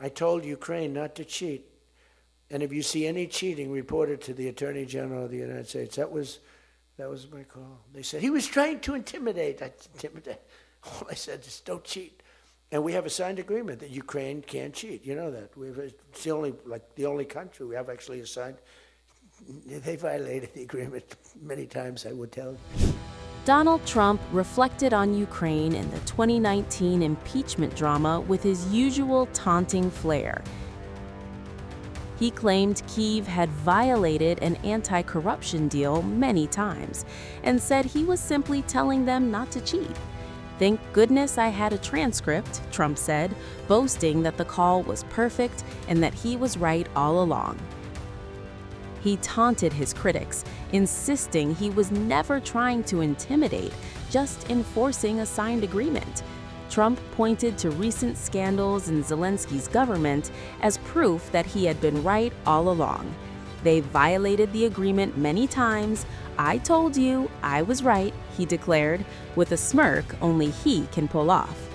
I told Ukraine not to cheat. And if you see any cheating, report it to the Attorney General of the United States. That was my call. They said, he was trying to intimidate. All I said is, don't cheat. And we have a signed agreement that Ukraine can't cheat. You know that. It's the only country we have actually a signed. They violated the agreement many times, I would tell you. Donald Trump reflected on Ukraine in the 2019 impeachment drama with his usual taunting flair. He claimed Kyiv had violated an anti-corruption deal many times and said he was simply telling them not to cheat. "Thank goodness I had a transcript," Trump said, boasting that the call was perfect and that he was right all along. He taunted his critics, insisting he was never trying to intimidate, just enforcing a signed agreement. Trump pointed to recent scandals in Zelensky's government as proof that he had been right all along. "They violated the agreement many times. I told you I was right," he declared, with a smirk only he can pull off.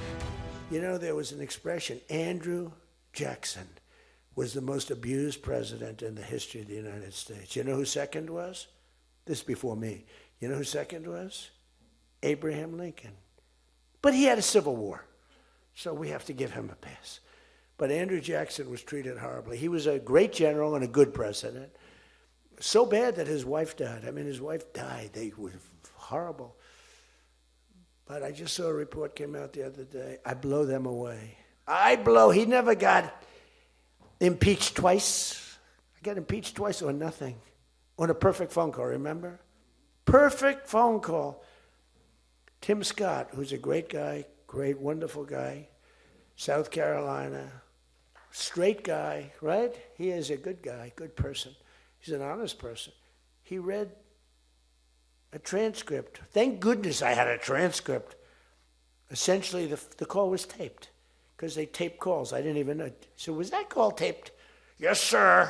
You know, there was an expression, Andrew Jackson was the most abused president in the history of the United States. You know who second was? This is before me. You know who second was? Abraham Lincoln. But he had a civil war, so we have to give him a pass. But Andrew Jackson was treated horribly. He was a great general and a good president. So bad that his wife died. I mean, his wife died. They were horrible. But I just saw a report came out the other day. I blow them away. He never got impeached twice. I got impeached twice on nothing. On a perfect phone call, remember? Perfect phone call. Tim Scott, who's a great guy, great, wonderful guy, South Carolina, straight guy, right? He is a good guy, good person. He's an honest person. He read a transcript. Thank goodness I had a transcript. Essentially, the call was taped because they tape calls. I didn't even know. So was that call taped? Yes, sir.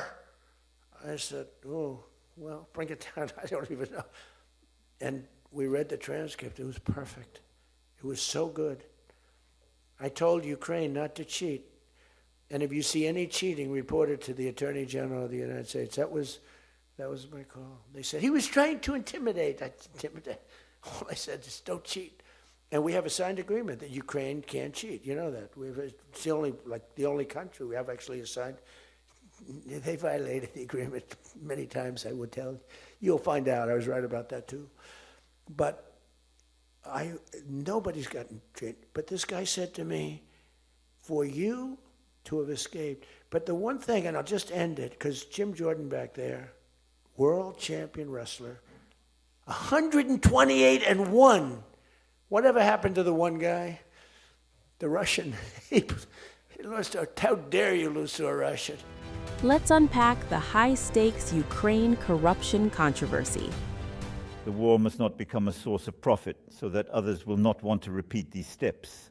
I said, oh, well, bring it down. I don't even know. And we read the transcript. It was perfect. It was so good. I told Ukraine not to cheat. And if you see any cheating, report it to the Attorney General of the United States. That was my call. They said, he was trying to intimidate. All I said is, don't cheat. And we have a signed agreement that Ukraine can't cheat. You know that. It's the only country we have actually a signed. They violated the agreement many times, I would tell you. You'll find out. I was right about that too. But nobody's gotten treated. But this guy said to me, for you to have escaped. But the one thing, and I'll just end it, because Jim Jordan back there, world champion wrestler, 128-1. Whatever happened to the one guy? The Russian. He lost to, how dare you lose to a Russian? Let's unpack the high-stakes Ukraine corruption controversy. The war must not become a source of profit so that others will not want to repeat these steps.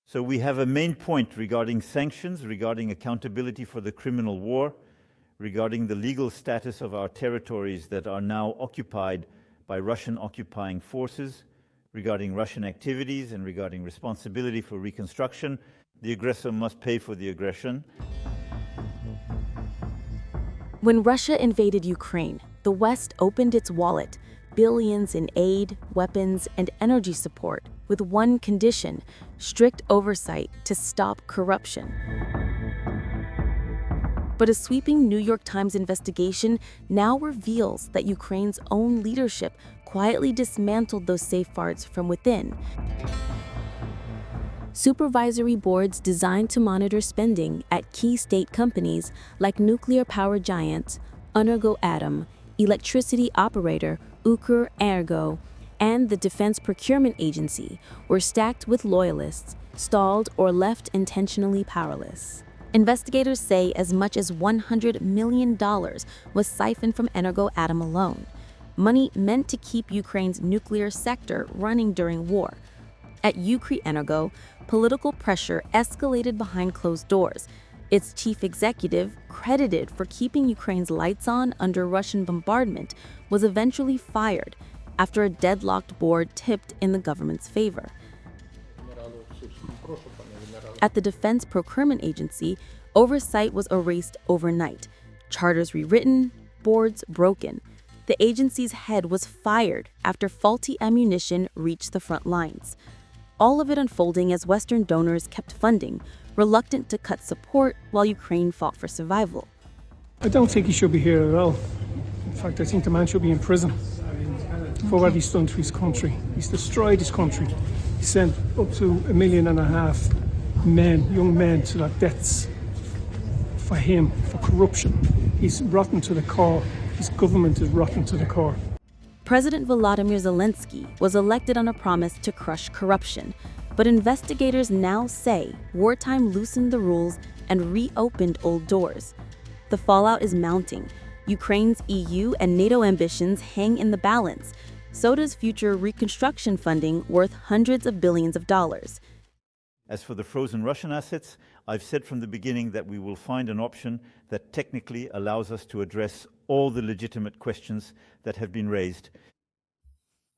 So we have a main point regarding sanctions, regarding accountability for the criminal war, regarding the legal status of our territories that are now occupied by Russian occupying forces, regarding Russian activities and regarding responsibility for reconstruction. The aggressor must pay for the aggression. When Russia invaded Ukraine, the West opened its wallet, billions in aid, weapons, and energy support, with one condition: strict oversight to stop corruption. But a sweeping New York Times investigation now reveals that Ukraine's own leadership quietly dismantled those safeguards from within. Supervisory boards designed to monitor spending at key state companies like nuclear power giants Energoatom, electricity operator Ukrenergo, and the Defense Procurement Agency were stacked with loyalists, stalled or left intentionally powerless. Investigators say as much as $100 million was siphoned from Energoatom alone, money meant to keep Ukraine's nuclear sector running during war. At Ukrenergo, political pressure escalated behind closed doors. Its chief executive, credited for keeping Ukraine's lights on under Russian bombardment, was eventually fired after a deadlocked board tipped in the government's favor. At the Defense Procurement Agency, Oversight was erased overnight, charters rewritten, boards broken. The agency's head was fired after faulty ammunition reached the front lines. All of it unfolding as Western donors kept funding, reluctant to cut support while Ukraine fought for survival. I don't think he should be here at all. In fact, I think the man should be in prison for what he's done to his country. He's destroyed his country. He sent up to 1.5 million young men to their deaths for him, for corruption. He's rotten to the core. His government is rotten to the core. President Volodymyr Zelensky was elected on a promise to crush corruption, but investigators now say wartime loosened the rules and reopened old doors. The fallout is mounting. Ukraine's EU and NATO ambitions hang in the balance. So does future reconstruction funding worth hundreds of billions of dollars. As for the frozen Russian assets, I've said from the beginning that we will find an option that technically allows us to address all the legitimate questions that have been raised.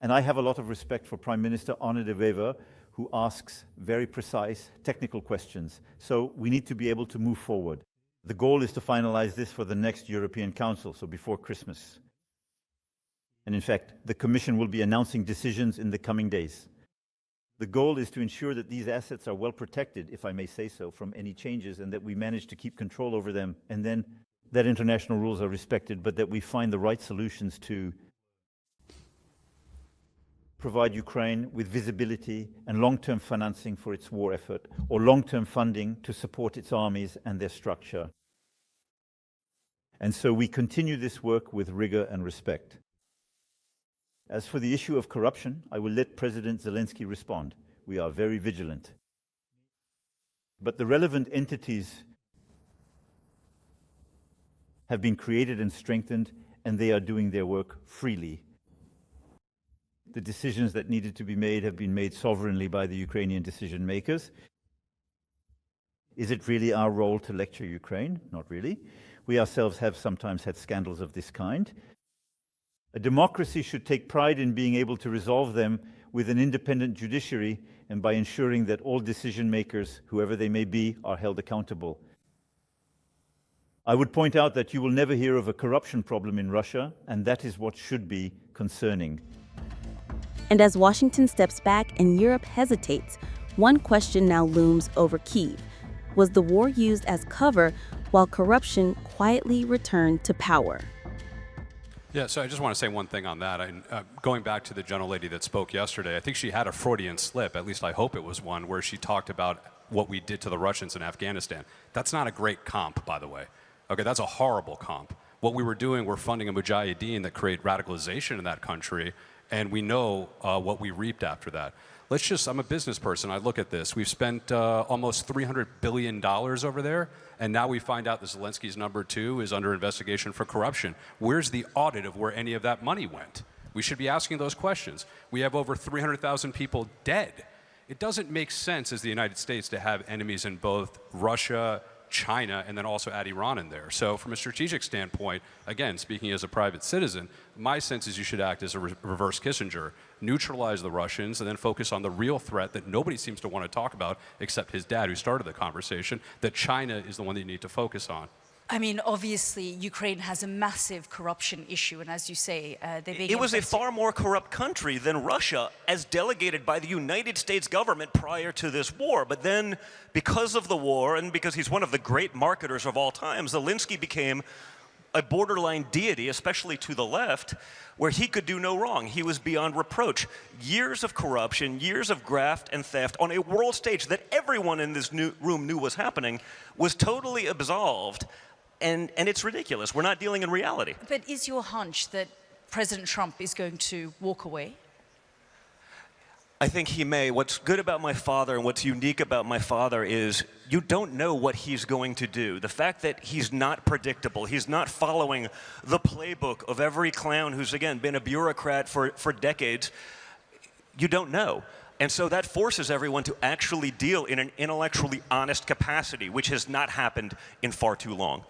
And I have a lot of respect for Prime Minister Arne de Wever, who asks very precise technical questions. So we need to be able to move forward. The goal is to finalize this for the next European Council, so before Christmas. And in fact, the Commission will be announcing decisions in the coming days. The goal is to ensure that these assets are well protected, if I may say so, from any changes, and that we manage to keep control over them, and then that international rules are respected, but that we find the right solutions to provide Ukraine with visibility and long-term financing for its war effort, or long-term funding to support its armies and their structure. And so we continue this work with rigor and respect. As for the issue of corruption, I will let President Zelensky respond. We are very vigilant. But the relevant entities have been created and strengthened, and they are doing their work freely. The decisions that needed to be made have been made sovereignly by the Ukrainian decision makers. Is it really our role to lecture Ukraine? Not really. We ourselves have sometimes had scandals of this kind. A democracy should take pride in being able to resolve them with an independent judiciary and by ensuring that all decision makers, whoever they may be, are held accountable. I would point out that you will never hear of a corruption problem in Russia, and that is what should be concerning. And as Washington steps back and Europe hesitates, one question now looms over Kyiv. Was the war used as cover while corruption quietly returned to power? Yeah, so I just want to say one thing on that. Going back to the gentlelady that spoke yesterday, I think she had a Freudian slip, at least I hope it was one, where she talked about what we did to the Russians in Afghanistan. That's not a great comp, by the way. Okay, that's a horrible comp. What we were doing, we're funding a mujahideen that create radicalization in that country, and we know what we reaped after that. I'm a business person, I look at this. We've spent almost $300 billion over there, and now we find out that Zelensky's number 2 is under investigation for corruption. Where's the audit of where any of that money went? We should be asking those questions. We have over 300,000 people dead. It doesn't make sense as the United States to have enemies in both Russia, China, and then also add Iran in there. So from a strategic standpoint, again, speaking as a private citizen, my sense is you should act as a reverse Kissinger, neutralize the Russians, and then focus on the real threat that nobody seems to want to talk about except his dad, who started the conversation, that China is the one that you need to focus on. I mean, obviously, Ukraine has a massive corruption issue, and as you say, it was a far more corrupt country than Russia, as delegated by the United States government prior to this war. But then, because of the war, and because he's one of the great marketers of all time, Zelensky became a borderline deity, especially to the left, where he could do no wrong. He was beyond reproach. Years of corruption, years of graft and theft on a world stage that everyone in this room knew was happening, was totally absolved. And it's ridiculous. We're not dealing in reality. But is your hunch that President Trump is going to walk away? I think he may. What's good about my father and what's unique about my father is you don't know what he's going to do. The fact that he's not predictable, he's not following the playbook of every clown who's, again, been a bureaucrat for decades, you don't know. And so that forces everyone to actually deal in an intellectually honest capacity, which has not happened in far too long.